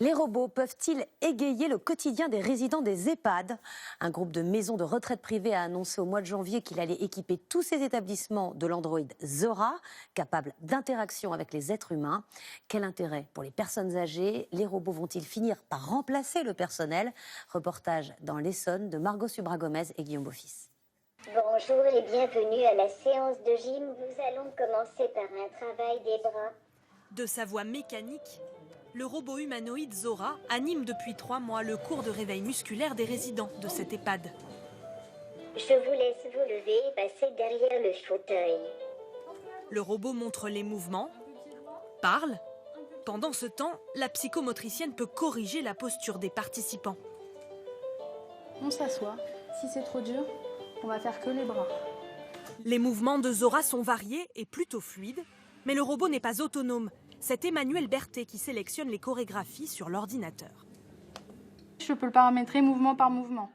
Les robots peuvent-ils égayer le quotidien des résidents des EHPAD? Un groupe de maisons de retraite privées a annoncé au mois de janvier qu'il allait équiper tous ces établissements de l'androïde Zora, capable d'interaction avec les êtres humains. Quel intérêt pour les personnes âgées? Les robots vont-ils finir par remplacer le personnel? Reportage dans l'Essonne de Margot Subra-Gomez et Guillaume Beaufils. Bonjour et bienvenue à la séance de gym. Nous allons commencer par un travail des bras. De sa voix mécanique, le robot humanoïde Zora anime depuis 3 mois le cours de réveil musculaire des résidents de cet EHPAD. Je vous laisse vous lever et passer derrière le fauteuil. Le robot montre les mouvements, parle. Pendant ce temps, la psychomotricienne peut corriger la posture des participants. On s'assoit. Si c'est trop dur, on va faire que les bras. Les mouvements de Zora sont variés et plutôt fluides, mais le robot n'est pas autonome. C'est Emmanuel Berthet qui sélectionne les chorégraphies sur l'ordinateur. Je peux le paramétrer mouvement par mouvement.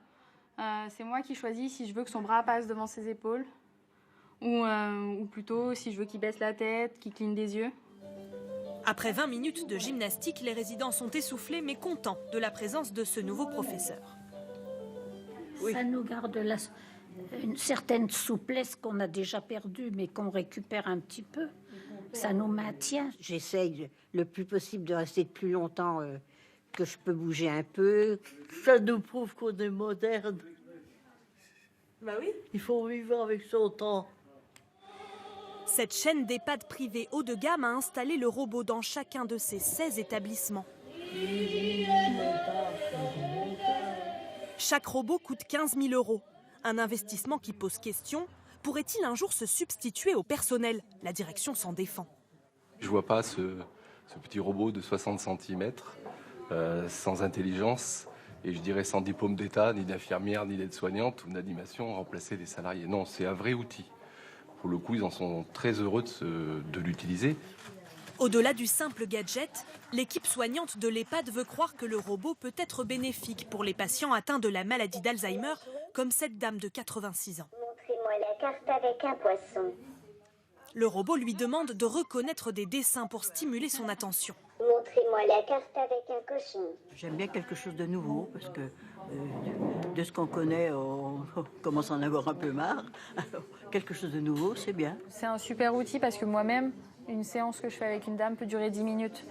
C'est moi qui choisis si je veux que son bras passe devant ses épaules ou plutôt si je veux qu'il baisse la tête, qu'il cligne des yeux. Après 20 minutes de gymnastique, les résidents sont essoufflés mais contents de la présence de ce nouveau professeur. Oui. Ça nous garde une certaine souplesse qu'on a déjà perdue, mais qu'on récupère un petit peu. Ça nous maintient. J'essaye le plus possible de rester le plus longtemps que je peux bouger un peu. Ça nous prouve qu'on est moderne. Bah oui. Il faut vivre avec son temps. Cette chaîne d'EHPAD privés haut de gamme a installé le robot dans chacun de ses 16 établissements. Chaque robot coûte 15 000 €. Un investissement qui pose question. Pourrait-il un jour se substituer au personnel? La direction s'en défend. Je ne vois pas ce petit robot de 60 cm, sans intelligence, et je dirais sans diplôme d'État, ni d'infirmière, ni d'aide-soignante ou d'animation, remplacer des salariés. Non, c'est un vrai outil. Pour le coup, ils en sont très heureux de l'utiliser. Au-delà du simple gadget, l'équipe soignante de l'EHPAD veut croire que le robot peut être bénéfique pour les patients atteints de la maladie d'Alzheimer, comme cette dame de 86 ans. Montrez-moi la carte avec un poisson. Le robot lui demande de reconnaître des dessins pour stimuler son attention. Montrez-moi la carte avec un cochon. J'aime bien quelque chose de nouveau, parce que de ce qu'on connaît, on commence à en avoir un peu marre. Alors, quelque chose de nouveau, c'est bien. C'est un super outil parce que moi-même, une séance que je fais avec une dame peut durer 10 minutes.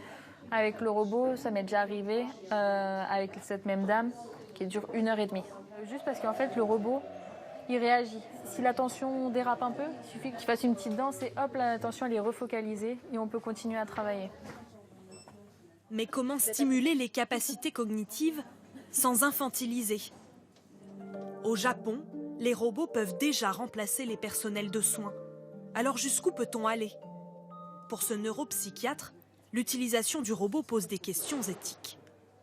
Avec le robot, ça m'est déjà arrivé avec cette même dame qui dure 1h30. Juste parce qu'en fait, le robot, il réagit. Si l'attention dérape un peu, il suffit qu'il fasse une petite danse et hop, l'attention elle est refocalisée et on peut continuer à travailler. Mais comment stimuler les capacités cognitives sans infantiliser? Au Japon, les robots peuvent déjà remplacer les personnels de soins. Alors jusqu'où peut-on aller? Pour ce neuropsychiatre, l'utilisation du robot pose des questions éthiques.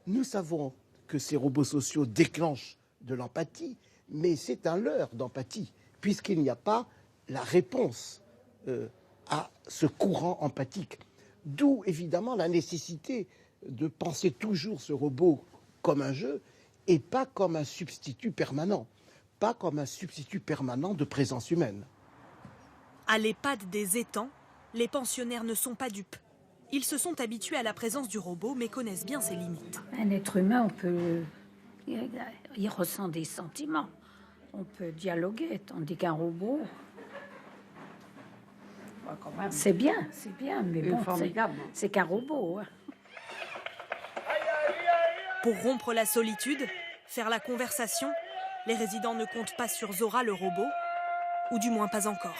Nous savons que ces robots sociaux déclenchent de l'empathie, mais c'est un leurre d'empathie, puisqu'il n'y a pas la réponse à ce courant empathique. D'où évidemment la nécessité de penser toujours ce robot comme un jeu et pas comme un substitut permanent, pas comme un substitut permanent de présence humaine. À l'EHPAD des étangs, les pensionnaires ne sont pas dupes. Ils se sont habitués à la présence du robot, mais connaissent bien ses limites. Un être humain, il ressent des sentiments. On peut dialoguer, tandis qu'un robot... C'est bien, mais bon, c'est qu'un robot. Hein. Pour rompre la solitude, faire la conversation, les résidents ne comptent pas sur Zora le robot, ou du moins pas encore.